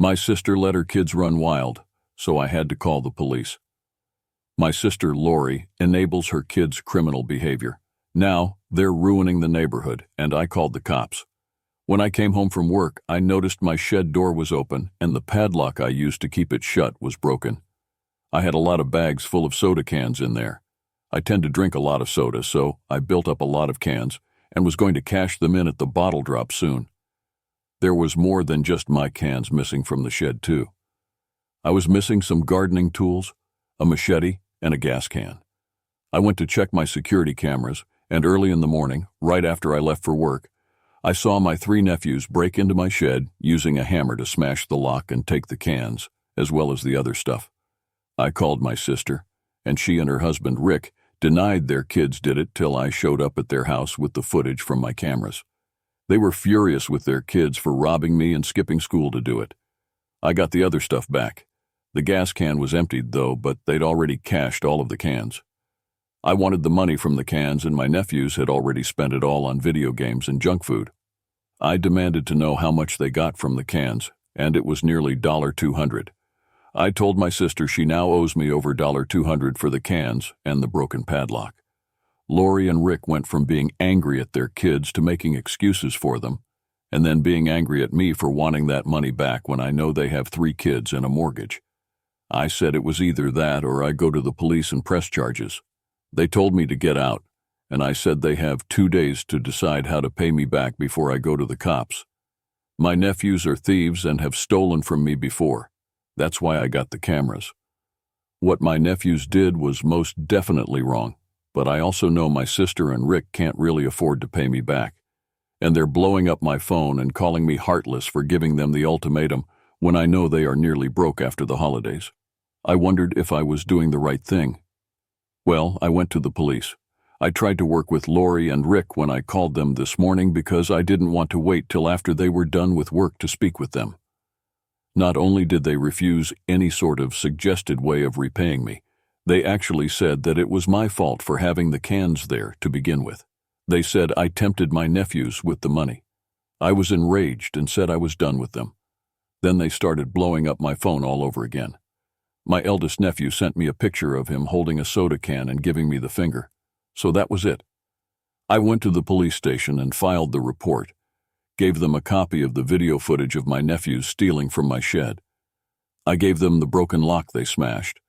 My sister let her kids run wild, so I had to call the police. My sister, Lori, enables her kids' criminal behavior. Now, they're ruining the neighborhood, and I called the cops. When I came home from work, I noticed my shed door was open, and the padlock I used to keep it shut was broken. I had a lot of bags full of soda cans in there. I tend to drink a lot of soda, so I built up a lot of cans and was going to cash them in at the bottle drop soon. There was more than just my cans missing from the shed, too. I was missing some gardening tools, a machete, and a gas can. I went to check my security cameras, and early in the morning, right after I left for work, I saw my 3 nephews break into my shed using a hammer to smash the lock and take the cans, as well as the other stuff. I called my sister, and she and her husband, Rick, denied their kids did it till I showed up at their house with the footage from my cameras. They were furious with their kids for robbing me and skipping school to do it. I got the other stuff back. The gas can was emptied, though, but they'd already cashed all of the cans. I wanted the money from the cans, and my nephews had already spent it all on video games and junk food. I demanded to know how much they got from the cans, and it was nearly $200. I told my sister she now owes me over $200 for the cans and the broken padlock. Lori and Rick went from being angry at their kids to making excuses for them, and then being angry at me for wanting that money back when I know they have 3 kids and a mortgage. I said it was either that or I go to the police and press charges. They told me to get out, and I said they have 2 days to decide how to pay me back before I go to the cops. My nephews are thieves and have stolen from me before. That's why I got the cameras. What my nephews did was most definitely wrong, but I also know my sister and Rick can't really afford to pay me back. And they're blowing up my phone and calling me heartless for giving them the ultimatum when I know they are nearly broke after the holidays. I wondered if I was doing the right thing. Well, I went to the police. I tried to work with Lori and Rick when I called them this morning because I didn't want to wait till after they were done with work to speak with them. Not only did they refuse any sort of suggested way of repaying me, they actually said that it was my fault for having the cans there to begin with. They said I tempted my nephews with the money. I was enraged and said I was done with them. Then they started blowing up my phone all over again. My eldest nephew sent me a picture of him holding a soda can and giving me the finger. So that was it. I went to the police station and filed the report, gave them a copy of the video footage of my nephews stealing from my shed. I gave them the broken lock they smashed,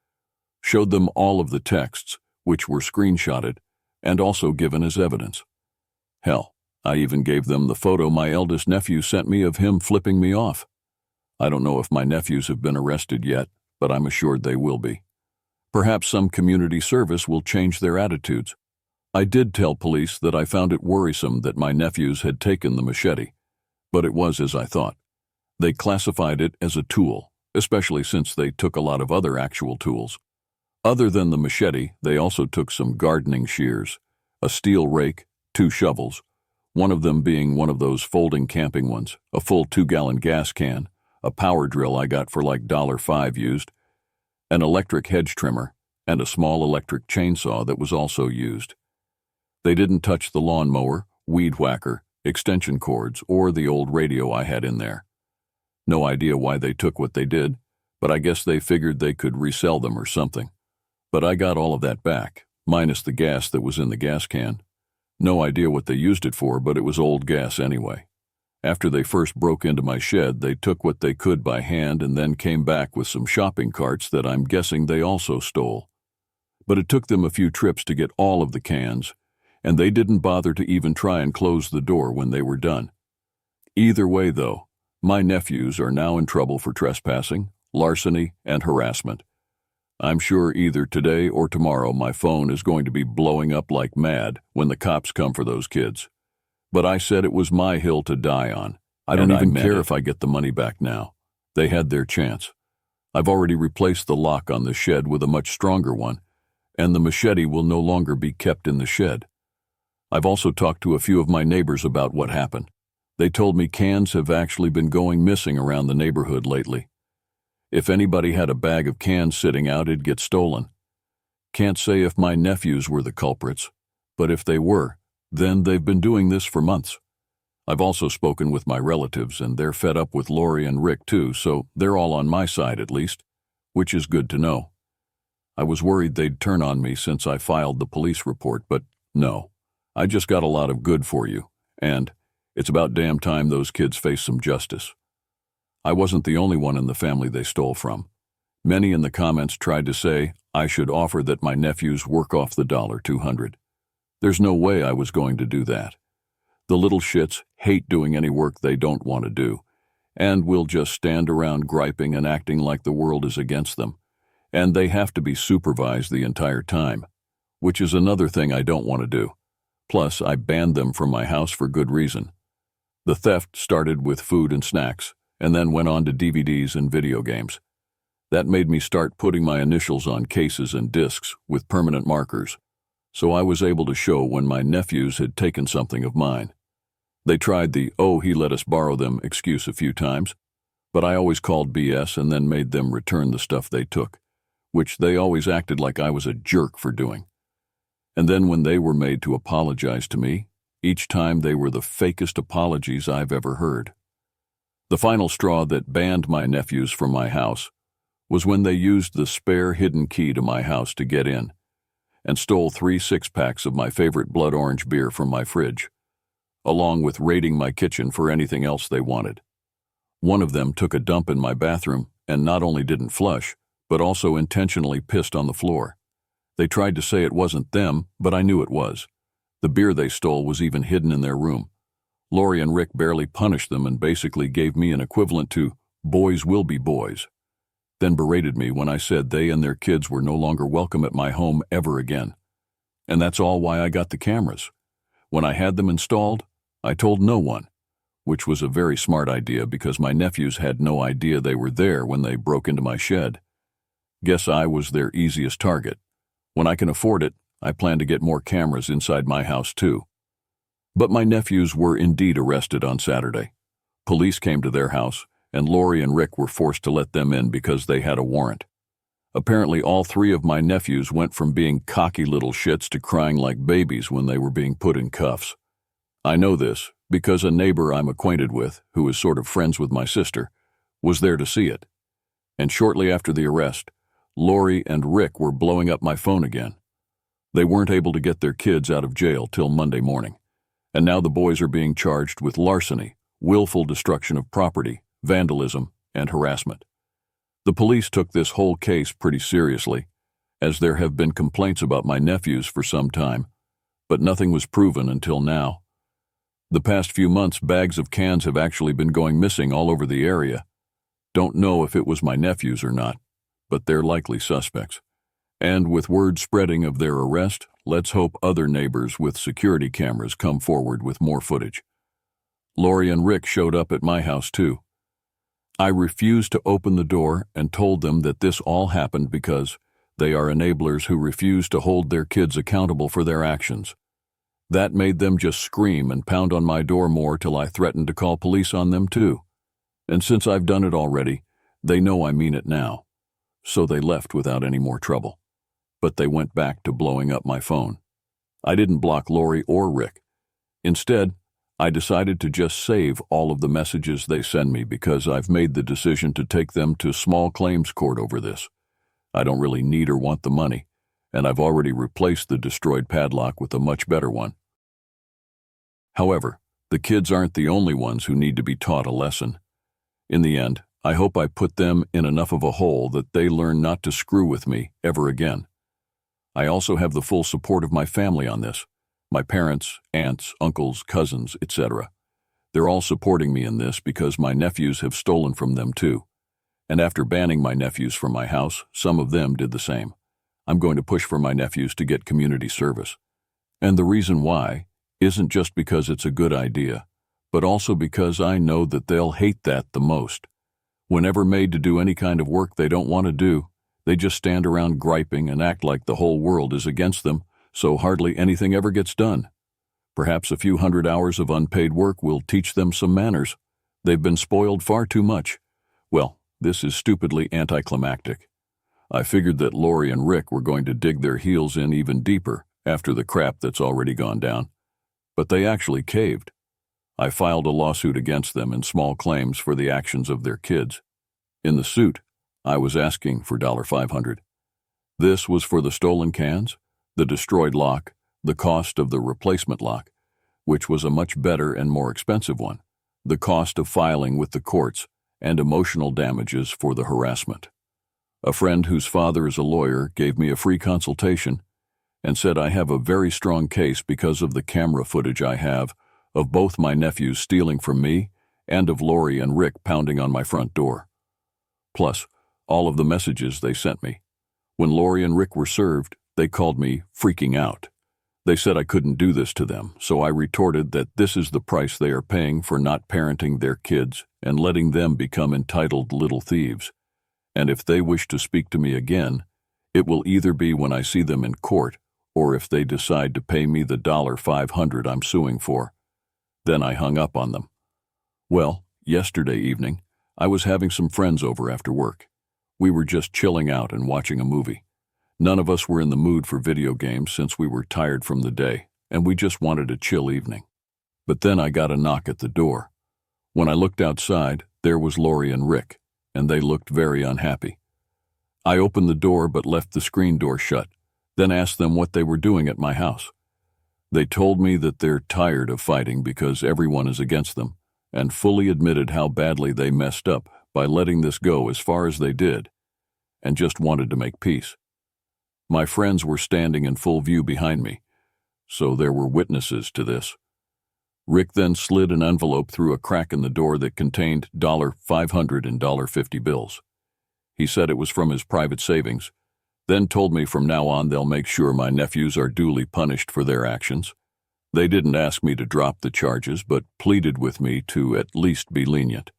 showed them all of the texts, which were screenshotted, and also given as evidence. Hell, I even gave them the photo my eldest nephew sent me of him flipping me off. I don't know if my nephews have been arrested yet, but I'm assured they will be. Perhaps some community service will change their attitudes. I did tell police that I found it worrisome that my nephews had taken the machete, but it was as I thought. They classified it as a tool, especially since they took a lot of other actual tools. Other than the machete, they also took some gardening shears, a steel rake, 2 shovels, one of them being one of those folding camping ones, a full 2-gallon gas can, a power drill I got for like $5 used, an electric hedge trimmer, and a small electric chainsaw that was also used. They didn't touch the lawnmower, weed whacker, extension cords, or the old radio I had in there. No idea why they took what they did, but I guess they figured they could resell them or something. But I got all of that back, minus the gas that was in the gas can. No idea what they used it for, but it was old gas anyway. After they first broke into my shed, they took what they could by hand and then came back with some shopping carts that I'm guessing they also stole. But it took them a few trips to get all of the cans, and they didn't bother to even try and close the door when they were done. Either way, though, my nephews are now in trouble for trespassing, larceny, and harassment. I'm sure either today or tomorrow my phone is going to be blowing up like mad when the cops come for those kids. But I said it was my hill to die on. I don't even care if I get the money back now. They had their chance. I've already replaced the lock on the shed with a much stronger one, and the machete will no longer be kept in the shed. I've also talked to a few of my neighbors about what happened. They told me cans have actually been going missing around the neighborhood lately. If anybody had a bag of cans sitting out, it'd get stolen. Can't say if my nephews were the culprits, but if they were, then they've been doing this for months. I've also spoken with my relatives, and they're fed up with Lori and Rick too, so they're all on my side at least, which is good to know. I was worried they'd turn on me since I filed the police report, but no. I just got a lot of good for you, and it's about damn time those kids face some justice. I wasn't the only one in the family they stole from. Many in the comments tried to say I should offer that my nephews work off the $200. There's no way I was going to do that. The little shits hate doing any work they don't want to do, and will just stand around griping and acting like the world is against them, and they have to be supervised the entire time, which is another thing I don't want to do. Plus, I banned them from my house for good reason. The theft started with food and snacks, and then went on to DVDs and video games. That made me start putting my initials on cases and discs with permanent markers, so I was able to show when my nephews had taken something of mine. They tried the "oh, he let us borrow them" excuse a few times, but I always called BS and then made them return the stuff they took, which they always acted like I was a jerk for doing. And then when they were made to apologize to me, each time they were the fakest apologies I've ever heard. The final straw that banned my nephews from my house was when they used the spare hidden key to my house to get in, and stole 3 6-packs of my favorite blood orange beer from my fridge, along with raiding my kitchen for anything else they wanted. One of them took a dump in my bathroom and not only didn't flush, but also intentionally pissed on the floor. They tried to say it wasn't them, but I knew it was. The beer they stole was even hidden in their room. Lori and Rick barely punished them and basically gave me an equivalent to "boys will be boys," then berated me when I said they and their kids were no longer welcome at my home ever again. And that's all why I got the cameras. When I had them installed, I told no one, which was a very smart idea because my nephews had no idea they were there when they broke into my shed. Guess I was their easiest target. When I can afford it, I plan to get more cameras inside my house too. But my nephews were indeed arrested on Saturday. Police came to their house, and Lori and Rick were forced to let them in because they had a warrant. Apparently all 3 of my nephews went from being cocky little shits to crying like babies when they were being put in cuffs. I know this because a neighbor I'm acquainted with, who is sort of friends with my sister, was there to see it. And shortly after the arrest, Lori and Rick were blowing up my phone again. They weren't able to get their kids out of jail till Monday morning, and now the boys are being charged with larceny, willful destruction of property, vandalism, and harassment. The police took this whole case pretty seriously, as there have been complaints about my nephews for some time, but nothing was proven until now. The past few months, bags of cans have actually been going missing all over the area. Don't know if it was my nephews or not, but they're likely suspects. And with word spreading of their arrest, let's hope other neighbors with security cameras come forward with more footage. Lori and Rick showed up at my house too. I refused to open the door and told them that this all happened because they are enablers who refuse to hold their kids accountable for their actions. That made them just scream and pound on my door more till I threatened to call police on them too. And since I've done it already, they know I mean it now. So they left without any more trouble. But they went back to blowing up my phone. I didn't block Lori or Rick. Instead, I decided to just save all of the messages they send me because I've made the decision to take them to small claims court over this. I don't really need or want the money, and I've already replaced the destroyed padlock with a much better one. However, the kids aren't the only ones who need to be taught a lesson. In the end, I hope I put them in enough of a hole that they learn not to screw with me ever again. I also have the full support of my family on this. My parents, aunts, uncles, cousins, etc. They're all supporting me in this because my nephews have stolen from them too. And after banning my nephews from my house, some of them did the same. I'm going to push for my nephews to get community service. And the reason why isn't just because it's a good idea, but also because I know that they'll hate that the most. Whenever made to do any kind of work they don't want to do, they just stand around griping and act like the whole world is against them, so hardly anything ever gets done. Perhaps a few 100 hours of unpaid work will teach them some manners. They've been spoiled far too much. Well, this is stupidly anticlimactic. I figured that Lori and Rick were going to dig their heels in even deeper after the crap that's already gone down. But they actually caved. I filed a lawsuit against them in small claims for the actions of their kids. In the suit, I was asking for $500. This was for the stolen cans, the destroyed lock, the cost of the replacement lock, which was a much better and more expensive one, the cost of filing with the courts, and emotional damages for the harassment. A friend whose father is a lawyer gave me a free consultation and said I have a very strong case because of the camera footage I have of both my nephews stealing from me and of Lori and Rick pounding on my front door. Plus, all of the messages they sent me. When Lori and Rick were served, they called me freaking out. They said I couldn't do this to them, so I retorted that this is the price they are paying for not parenting their kids and letting them become entitled little thieves. And if they wish to speak to me again, it will either be when I see them in court or if they decide to pay me the $500 I'm suing for. Then I hung up on them. Well, yesterday evening, I was having some friends over after work. We were just chilling out and watching a movie. None of us were in the mood for video games since we were tired from the day, and we just wanted a chill evening. But then I got a knock at the door. When I looked outside, there was Lori and Rick, and they looked very unhappy. I opened the door but left the screen door shut, then asked them what they were doing at my house. They told me that they're tired of fighting because everyone is against them, and fully admitted how badly they messed up by letting this go as far as they did, and just wanted to make peace. My friends were standing in full view behind me, so there were witnesses to this. Rick then slid an envelope through a crack in the door that contained $500 and $50 bills. He said it was from his private savings, then told me from now on they'll make sure my nephews are duly punished for their actions. They didn't ask me to drop the charges, but pleaded with me to at least be lenient.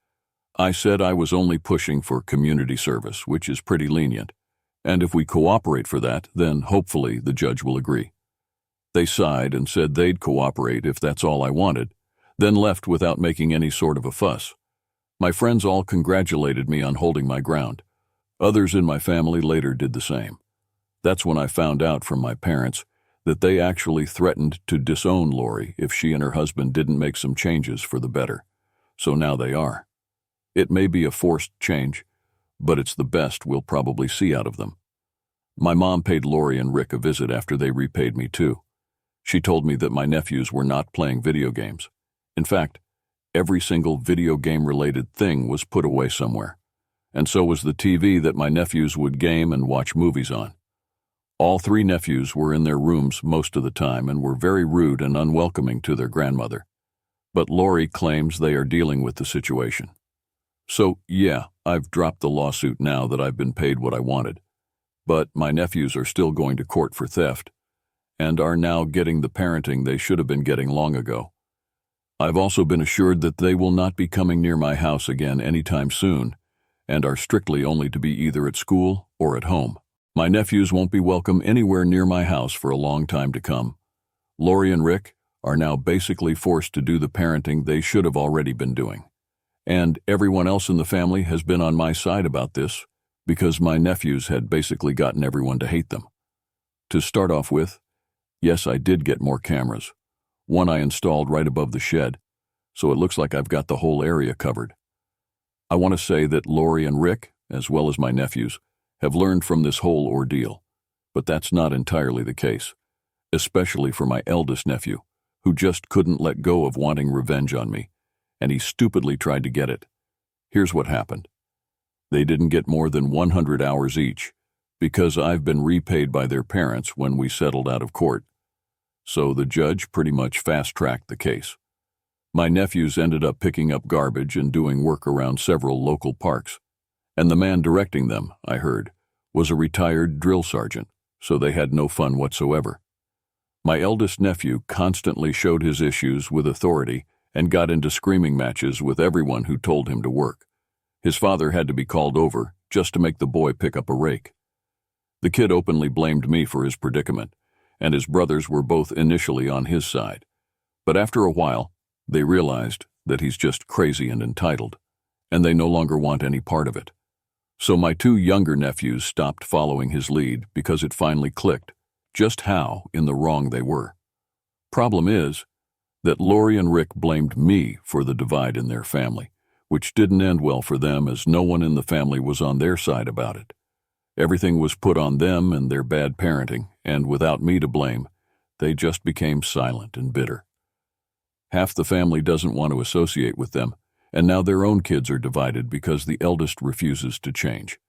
I said I was only pushing for community service, which is pretty lenient, and if we cooperate for that, then hopefully the judge will agree. They sighed and said they'd cooperate if that's all I wanted, then left without making any sort of a fuss. My friends all congratulated me on holding my ground. Others in my family later did the same. That's when I found out from my parents that they actually threatened to disown Lori if she and her husband didn't make some changes for the better. So now they are. It may be a forced change, but it's the best we'll probably see out of them. My mom paid Lori and Rick a visit after they repaid me too. She told me that my nephews were not playing video games. In fact, every single video game-related thing was put away somewhere, and so was the TV that my nephews would game and watch movies on. All three nephews were in their rooms most of the time and were very rude and unwelcoming to their grandmother. But Lori claims they are dealing with the situation. So, yeah, I've dropped the lawsuit now that I've been paid what I wanted. But my nephews are still going to court for theft, and are now getting the parenting they should have been getting long ago. I've also been assured that they will not be coming near my house again anytime soon, and are strictly only to be either at school or at home. My nephews won't be welcome anywhere near my house for a long time to come. Lori and Rick are now basically forced to do the parenting they should have already been doing. And everyone else in the family has been on my side about this because my nephews had basically gotten everyone to hate them. To start off with, yes, I did get more cameras. One I installed right above the shed, so it looks like I've got the whole area covered. I want to say that Lori and Rick, as well as my nephews, have learned from this whole ordeal, but that's not entirely the case, especially for my eldest nephew, who just couldn't let go of wanting revenge on me, and he stupidly tried to get it. Here's what happened. They didn't get more than 100 hours each, because I've been repaid by their parents when we settled out of court. So the judge pretty much fast-tracked the case. My nephews ended up picking up garbage and doing work around several local parks, and the man directing them, I heard, was a retired drill sergeant, so they had no fun whatsoever. My eldest nephew constantly showed his issues with authority and got into screaming matches with everyone who told him to work. His father had to be called over just to make the boy pick up a rake. The kid openly blamed me for his predicament, and his brothers were both initially on his side. But after a while, they realized that he's just crazy and entitled, and they no longer want any part of it. So my two younger nephews stopped following his lead because it finally clicked just how in the wrong they were. Problem is, that Lori and Rick blamed me for the divide in their family, which didn't end well for them as no one in the family was on their side about it. Everything was put on them and their bad parenting, and without me to blame, they just became silent and bitter. Half the family doesn't want to associate with them, and now their own kids are divided because the eldest refuses to change.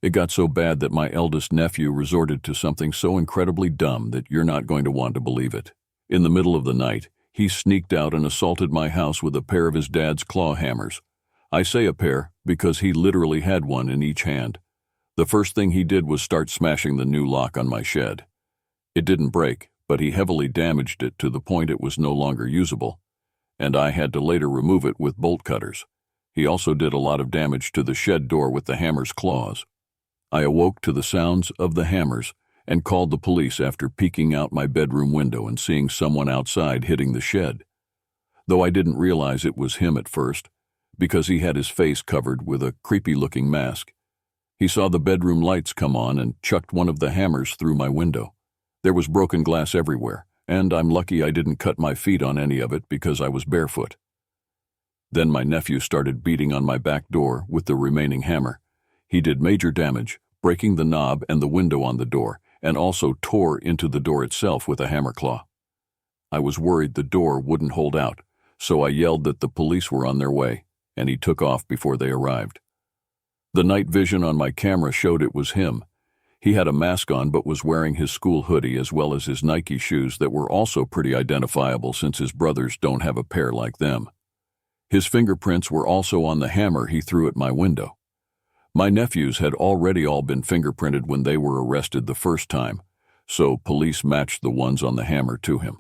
It got so bad that my eldest nephew resorted to something so incredibly dumb that you're not going to want to believe it. In the middle of the night, he sneaked out and assaulted my house with a pair of his dad's claw hammers. I say a pair because he literally had one in each hand. The first thing he did was start smashing the new lock on my shed. It didn't break, but he heavily damaged it to the point it was no longer usable, and I had to later remove it with bolt cutters. He also did a lot of damage to the shed door with the hammer's claws. I awoke to the sounds of the hammers and called the police after peeking out my bedroom window and seeing someone outside hitting the shed. Though I didn't realize it was him at first, because he had his face covered with a creepy-looking mask. He saw the bedroom lights come on and chucked one of the hammers through my window. There was broken glass everywhere, and I'm lucky I didn't cut my feet on any of it because I was barefoot. Then my nephew started beating on my back door with the remaining hammer. He did major damage, breaking the knob and the window on the door, and also tore into the door itself with a hammer claw. I was worried the door wouldn't hold out, so I yelled that the police were on their way, and he took off before they arrived. The night vision on my camera showed it was him. He had a mask on but was wearing his school hoodie as well as his Nike shoes that were also pretty identifiable since his brothers don't have a pair like them. His fingerprints were also on the hammer he threw at my window. My nephews had already all been fingerprinted when they were arrested the first time, so police matched the ones on the hammer to him.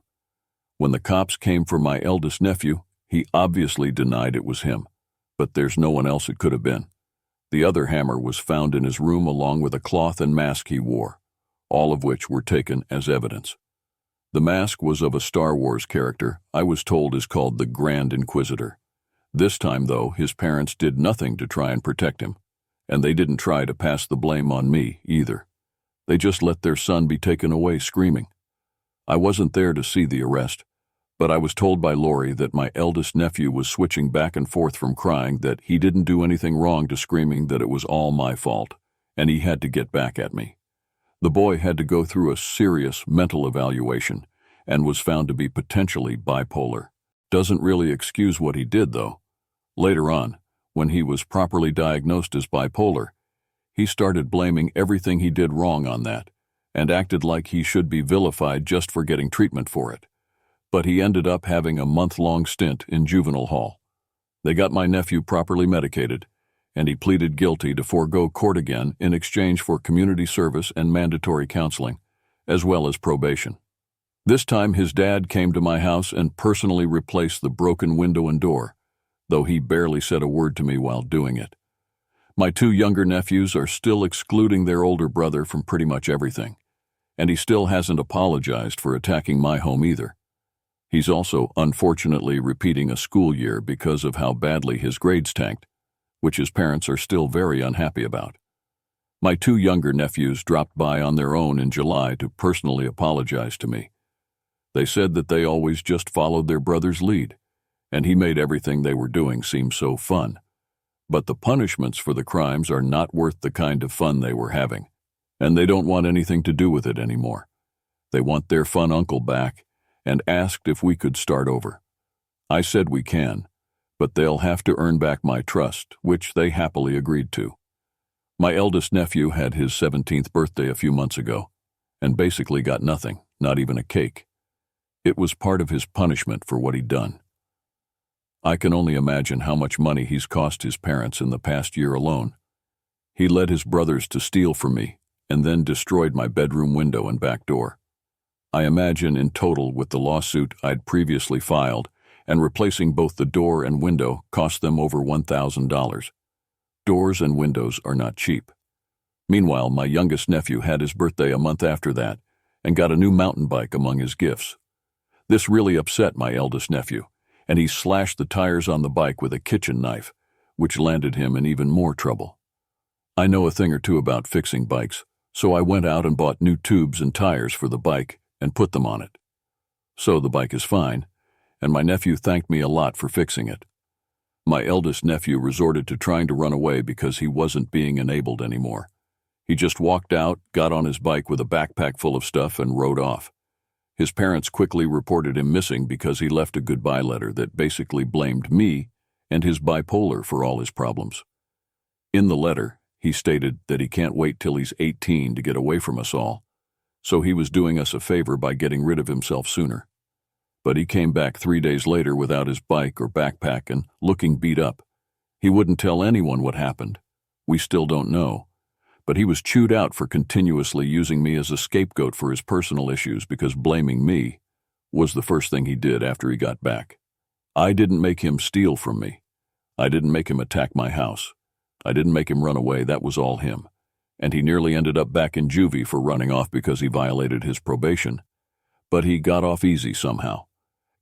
When the cops came for my eldest nephew, he obviously denied it was him, but there's no one else it could have been. The other hammer was found in his room along with a cloth and mask he wore, all of which were taken as evidence. The mask was of a Star Wars character I was told is called the Grand Inquisitor. This time, though, his parents did nothing to try and protect him, and they didn't try to pass the blame on me either. They just let their son be taken away screaming. I wasn't there to see the arrest, but I was told by Lori that my eldest nephew was switching back and forth from crying that he didn't do anything wrong to screaming that it was all my fault, and he had to get back at me. The boy had to go through a serious mental evaluation and was found to be potentially bipolar. Doesn't really excuse what he did, though. Later on, when he was properly diagnosed as bipolar, he started blaming everything he did wrong on that and acted like he should be vilified just for getting treatment for it. But he ended up having a month-long stint in juvenile hall. They got my nephew properly medicated, and he pleaded guilty to forego court again in exchange for community service and mandatory counseling, as well as probation. This time his dad came to my house and personally replaced the broken window and door, though he barely said a word to me while doing it. My two younger nephews are still excluding their older brother from pretty much everything, and he still hasn't apologized for attacking my home either. He's also, unfortunately, repeating a school year because of how badly his grades tanked, which his parents are still very unhappy about. My two younger nephews dropped by on their own in July to personally apologize to me. They said that they always just followed their brother's lead, and he made everything they were doing seem so fun. But the punishments for the crimes are not worth the kind of fun they were having, and they don't want anything to do with it anymore. They want their fun uncle back, and asked if we could start over. I said we can, but they'll have to earn back my trust, which they happily agreed to. My eldest nephew had his 17th birthday a few months ago, and basically got nothing, not even a cake. It was part of his punishment for what he'd done. I can only imagine how much money he's cost his parents in the past year alone. He led his brothers to steal from me, and then destroyed my bedroom window and back door. I imagine in total with the lawsuit I'd previously filed, and replacing both the door and window cost them over $1,000. Doors and windows are not cheap. Meanwhile, my youngest nephew had his birthday a month after that, and got a new mountain bike among his gifts. This really upset my eldest nephew, and he slashed the tires on the bike with a kitchen knife, which landed him in even more trouble. I know a thing or two about fixing bikes, so I went out and bought new tubes and tires for the bike and put them on it. So the bike is fine, and my nephew thanked me a lot for fixing it. My eldest nephew resorted to trying to run away because he wasn't being enabled anymore. He just walked out, got on his bike with a backpack full of stuff, and rode off. His parents quickly reported him missing because he left a goodbye letter that basically blamed me and his bipolar for all his problems. In the letter, he stated that he can't wait till he's 18 to get away from us all, so he was doing us a favor by getting rid of himself sooner. But he came back 3 days later without his bike or backpack and looking beat up. He wouldn't tell anyone what happened. We still don't know. But he was chewed out for continuously using me as a scapegoat for his personal issues because blaming me was the first thing he did after he got back. I didn't make him steal from me. I didn't make him attack my house. I didn't make him run away. That was all him. And he nearly ended up back in juvie for running off because he violated his probation. But he got off easy somehow.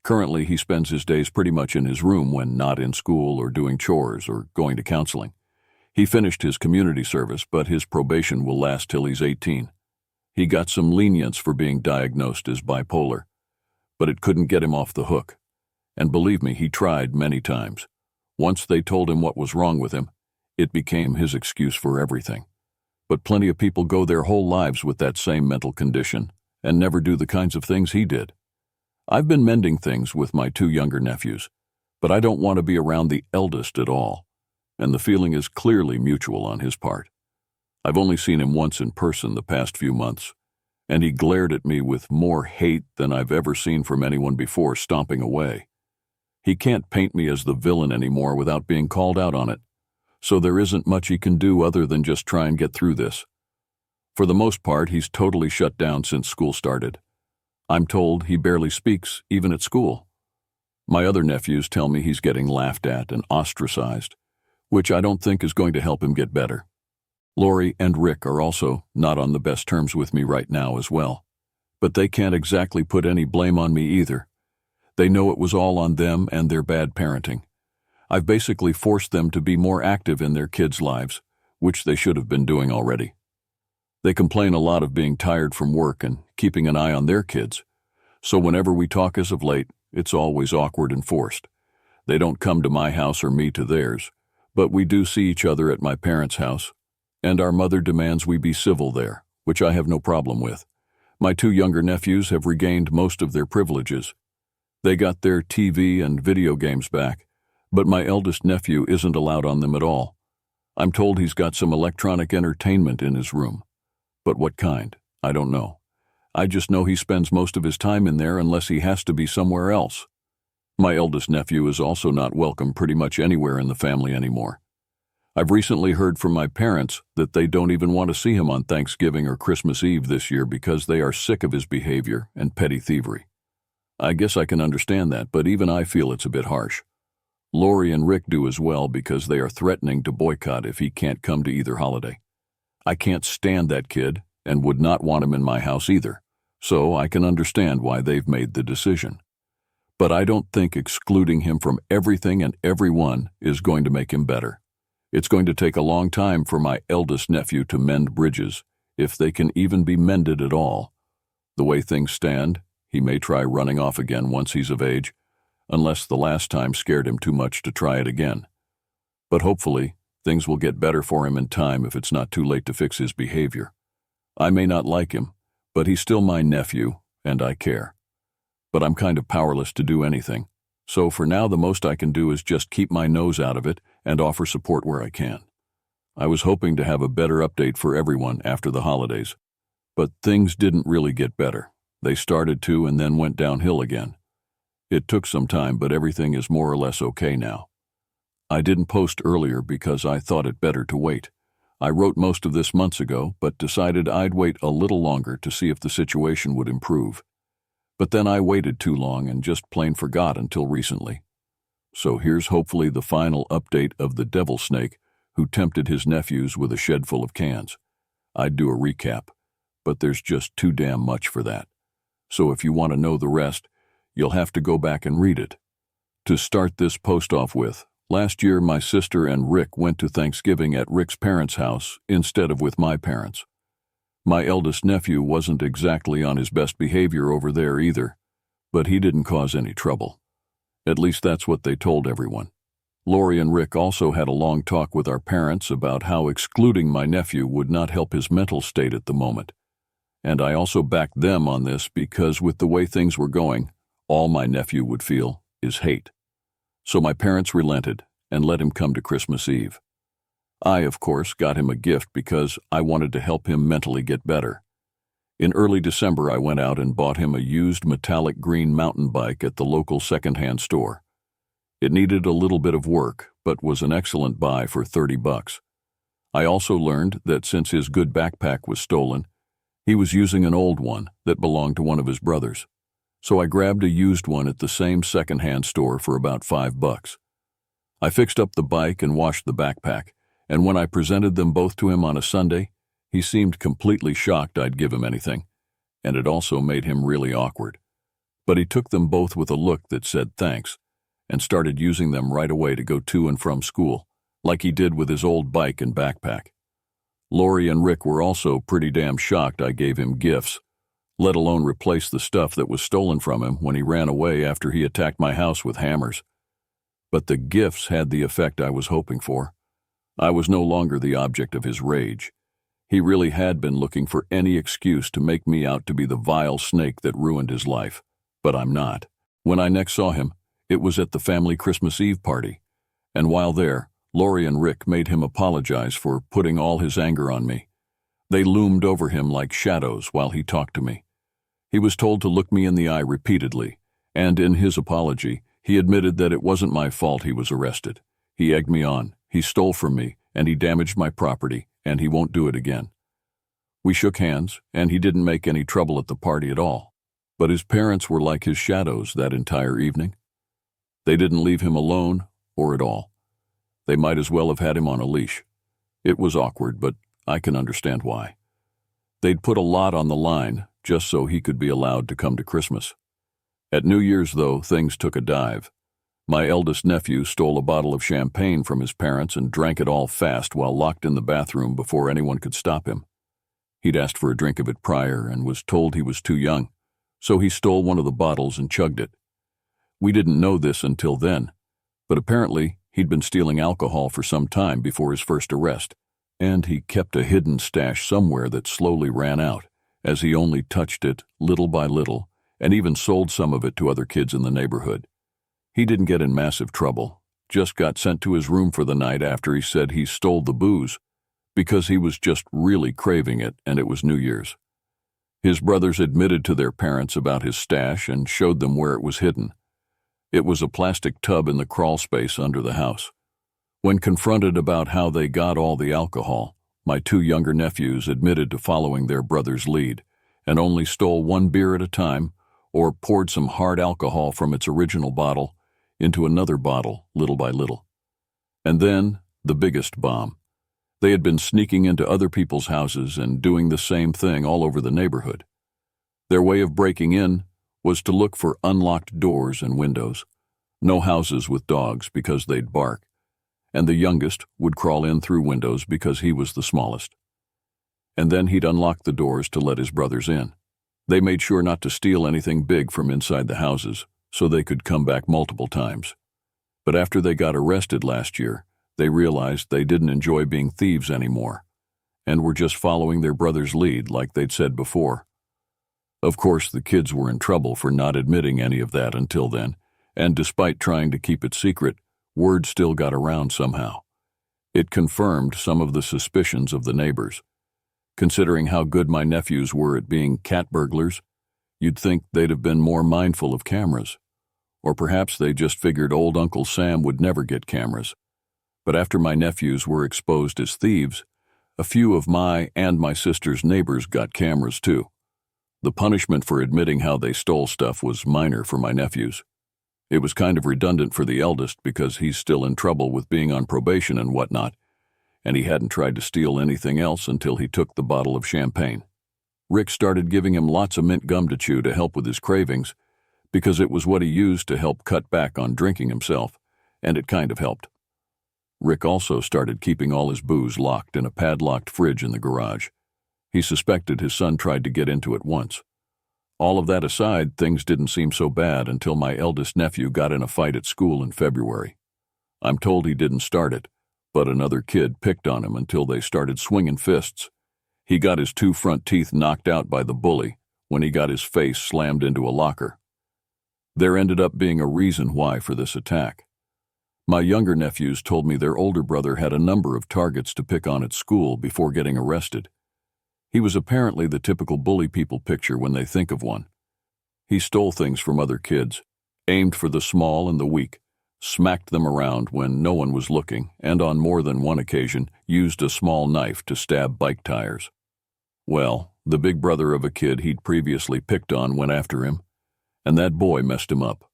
Currently, he spends his days pretty much in his room when not in school or doing chores or going to counseling. He finished his community service, but his probation will last till he's 18. He got some lenience for being diagnosed as bipolar, but it couldn't get him off the hook. And believe me, he tried many times. Once they told him what was wrong with him, it became his excuse for everything. But plenty of people go their whole lives with that same mental condition and never do the kinds of things he did. I've been mending things with my 2 younger nephews, but I don't want to be around the eldest at all, and the feeling is clearly mutual on his part. I've only seen him once in person the past few months, and he glared at me with more hate than I've ever seen from anyone before, stomping away. He can't paint me as the villain anymore without being called out on it, so there isn't much he can do other than just try and get through this. For the most part, he's totally shut down since school started. I'm told he barely speaks, even at school. My other nephews tell me he's getting laughed at and ostracized, which I don't think is going to help him get better. Lori and Rick are also not on the best terms with me right now as well, but they can't exactly put any blame on me either. They know it was all on them and their bad parenting. I've basically forced them to be more active in their kids' lives, which they should have been doing already. They complain a lot of being tired from work and keeping an eye on their kids, so whenever we talk as of late, it's always awkward and forced. They don't come to my house or me to theirs, but we do see each other at my parents' house, and our mother demands we be civil there, which I have no problem with. My 2 younger nephews have regained most of their privileges. They got their TV and video games back, but my eldest nephew isn't allowed on them at all. I'm told he's got some electronic entertainment in his room. But what kind? I don't know. I just know he spends most of his time in there unless he has to be somewhere else. My eldest nephew is also not welcome pretty much anywhere in the family anymore. I've recently heard from my parents that they don't even want to see him on Thanksgiving or Christmas Eve this year because they are sick of his behavior and petty thievery. I guess I can understand that, but even I feel it's a bit harsh. Lori and Rick do as well because they are threatening to boycott if he can't come to either holiday. I can't stand that kid and would not want him in my house either, so I can understand why they've made the decision. But I don't think excluding him from everything and everyone is going to make him better. It's going to take a long time for my eldest nephew to mend bridges, if they can even be mended at all. The way things stand, he may try running off again once he's of age, unless the last time scared him too much to try it again. But hopefully, things will get better for him in time if it's not too late to fix his behavior. I may not like him, but he's still my nephew, and I care. But I'm kind of powerless to do anything, so for now the most I can do is just keep my nose out of it and offer support where I can. I was hoping to have a better update for everyone after the holidays, but things didn't really get better. They started to and then went downhill again. It took some time, but everything is more or less okay now. I didn't post earlier because I thought it better to wait. I wrote most of this months ago, but decided I'd wait a little longer to see if the situation would improve. But then I waited too long and just plain forgot until recently. So here's hopefully the final update of the devil snake who tempted his nephews with a shed full of cans. I'd do a recap, but there's just too damn much for that. So if you want to know the rest, you'll have to go back and read it. To start this post off with, last year my sister and Rick went to Thanksgiving at Rick's parents' house instead of with my parents. My eldest nephew wasn't exactly on his best behavior over there either, but he didn't cause any trouble. At least that's what they told everyone. Lori and Rick also had a long talk with our parents about how excluding my nephew would not help his mental state at the moment. And I also backed them on this because with the way things were going, all my nephew would feel is hate. So my parents relented and let him come to Christmas Eve. I, of course, got him a gift because I wanted to help him mentally get better. In early December, I went out and bought him a used metallic green mountain bike at the local secondhand store. It needed a little bit of work, but was an excellent buy for $30. I also learned that since his good backpack was stolen, he was using an old one that belonged to one of his brothers. So I grabbed a used one at the same secondhand store for about $5. I fixed up the bike and washed the backpack, and when I presented them both to him on a Sunday, he seemed completely shocked I'd give him anything, and it also made him really awkward. But he took them both with a look that said thanks, and started using them right away to go to and from school, like he did with his old bike and backpack. Lori and Rick were also pretty damn shocked I gave him gifts, let alone replace the stuff that was stolen from him when he ran away after he attacked my house with hammers. But the gifts had the effect I was hoping for. I was no longer the object of his rage. He really had been looking for any excuse to make me out to be the vile snake that ruined his life, but I'm not. When I next saw him, it was at the family Christmas Eve party, and while there, Lori and Rick made him apologize for putting all his anger on me. They loomed over him like shadows while he talked to me. He was told to look me in the eye repeatedly, and in his apology, he admitted that it wasn't my fault he was arrested. He egged me on, he stole from me, and he damaged my property, and he won't do it again. We shook hands, and he didn't make any trouble at the party at all. But his parents were like his shadows that entire evening. They didn't leave him alone or at all. They might as well have had him on a leash. It was awkward, but I can understand why. They'd put a lot on the line just so he could be allowed to come to Christmas. At New Year's, though, things took a dive. My eldest nephew stole a bottle of champagne from his parents and drank it all fast while locked in the bathroom before anyone could stop him. He'd asked for a drink of it prior and was told he was too young, so he stole one of the bottles and chugged it. We didn't know this until then, but apparently he'd been stealing alcohol for some time before his first arrest, and he kept a hidden stash somewhere that slowly ran out, as he only touched it little by little, and even sold some of it to other kids in the neighborhood. He didn't get in massive trouble, just got sent to his room for the night after he said he stole the booze, because he was just really craving it and it was New Year's. His brothers admitted to their parents about his stash and showed them where it was hidden. It was a plastic tub in the crawl space under the house. When confronted about how they got all the alcohol, my two younger nephews admitted to following their brother's lead and only stole one beer at a time or poured some hard alcohol from its original bottle into another bottle little by little. And then, the biggest bomb. They had been sneaking into other people's houses and doing the same thing all over the neighborhood. Their way of breaking in was to look for unlocked doors and windows, no houses with dogs because they'd bark, and the youngest would crawl in through windows because he was the smallest. And then he'd unlock the doors to let his brothers in. They made sure not to steal anything big from inside the houses, so they could come back multiple times. But after they got arrested last year, they realized they didn't enjoy being thieves anymore, and were just following their brother's lead like they'd said before. Of course, the kids were in trouble for not admitting any of that until then, and despite trying to keep it secret, word still got around somehow. It confirmed some of the suspicions of the neighbors. Considering how good my nephews were at being cat burglars, you'd think they'd have been more mindful of cameras. Or perhaps they just figured old Uncle Sam would never get cameras. But after my nephews were exposed as thieves, a few of my and my sister's neighbors got cameras too. The punishment for admitting how they stole stuff was minor for my nephews. It was kind of redundant for the eldest because he's still in trouble with being on probation and whatnot, and he hadn't tried to steal anything else until he took the bottle of champagne. Rick started giving him lots of mint gum to chew to help with his cravings, because it was what he used to help cut back on drinking himself, and it kind of helped. Rick also started keeping all his booze locked in a padlocked fridge in the garage. He suspected his son tried to get into it once. All of that aside, things didn't seem so bad until my eldest nephew got in a fight at school in February. I'm told he didn't start it, but another kid picked on him until they started swinging fists. He got his 2 front teeth knocked out by the bully when he got his face slammed into a locker. There ended up being a reason why for this attack. My younger nephews told me their older brother had a number of targets to pick on at school before getting arrested. He was apparently the typical bully people picture when they think of one. He stole things from other kids, aimed for the small and the weak, smacked them around when no one was looking, and on more than one occasion used a small knife to stab bike tires. Well, the big brother of a kid he'd previously picked on went after him, and that boy messed him up.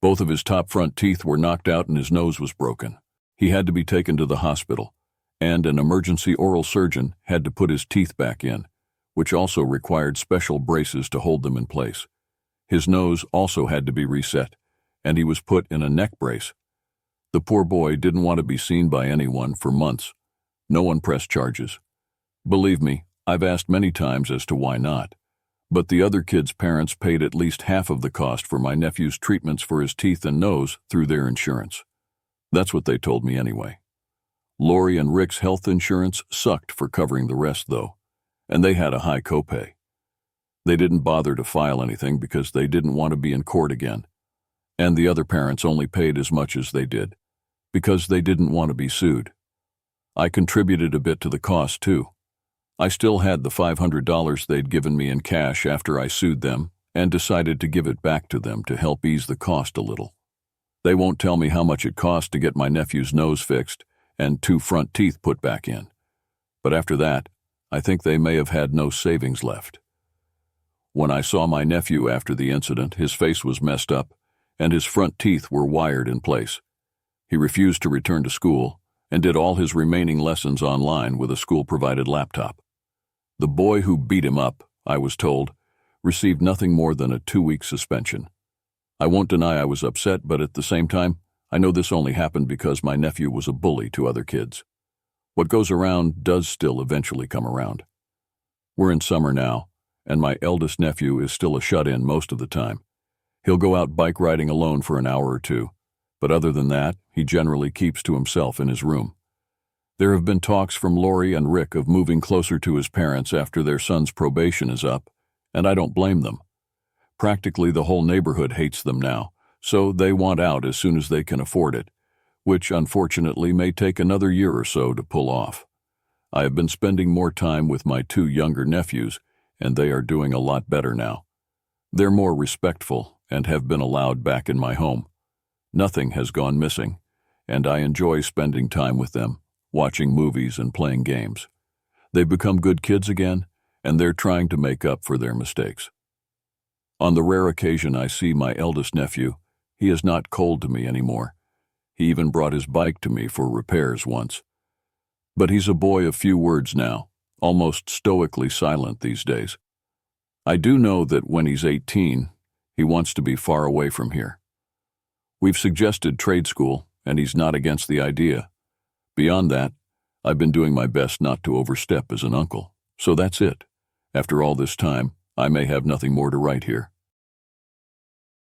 Both of his top front teeth were knocked out and his nose was broken. He had to be taken to the hospital, and an emergency oral surgeon had to put his teeth back in, which also required special braces to hold them in place. His nose also had to be reset, and he was put in a neck brace. The poor boy didn't want to be seen by anyone for months. No one pressed charges. Believe me, I've asked many times as to why not. But the other kid's parents paid at least half of the cost for my nephew's treatments for his teeth and nose through their insurance. That's what they told me anyway. Lori and Rick's health insurance sucked for covering the rest, though, and they had a high copay. They didn't bother to file anything because they didn't want to be in court again, and the other parents only paid as much as they did, because they didn't want to be sued. I contributed a bit to the cost, too. I still had the $500 they'd given me in cash after I sued them, and decided to give it back to them to help ease the cost a little. They won't tell me how much it cost to get my nephew's nose fixed and 2 front teeth put back in. But after that, I think they may have had no savings left. When I saw my nephew after the incident, his face was messed up, and his front teeth were wired in place. He refused to return to school, and did all his remaining lessons online with a school-provided laptop. The boy who beat him up, I was told, received nothing more than a 2-week suspension. I won't deny I was upset, but at the same time, I know this only happened because my nephew was a bully to other kids. What goes around does still eventually come around. We're in summer now, and my eldest nephew is still a shut-in most of the time. He'll go out bike riding alone for an hour or two, but other than that, he generally keeps to himself in his room. There have been talks from Lori and Rick of moving closer to his parents after their son's probation is up, and I don't blame them. Practically the whole neighborhood hates them now, so they want out as soon as they can afford it, which unfortunately may take another year or so to pull off. I have been spending more time with my 2 younger nephews, and they are doing a lot better now. They're more respectful and have been allowed back in my home. Nothing has gone missing, and I enjoy spending time with them, watching movies and playing games. They've become good kids again, and they're trying to make up for their mistakes. On the rare occasion I see my eldest nephew, he is not cold to me anymore. He even brought his bike to me for repairs once. But he's a boy of few words now, almost stoically silent these days. I do know that when he's 18, he wants to be far away from here. We've suggested trade school, and he's not against the idea. Beyond that, I've been doing my best not to overstep as an uncle, so that's it. After all this time, I may have nothing more to write here.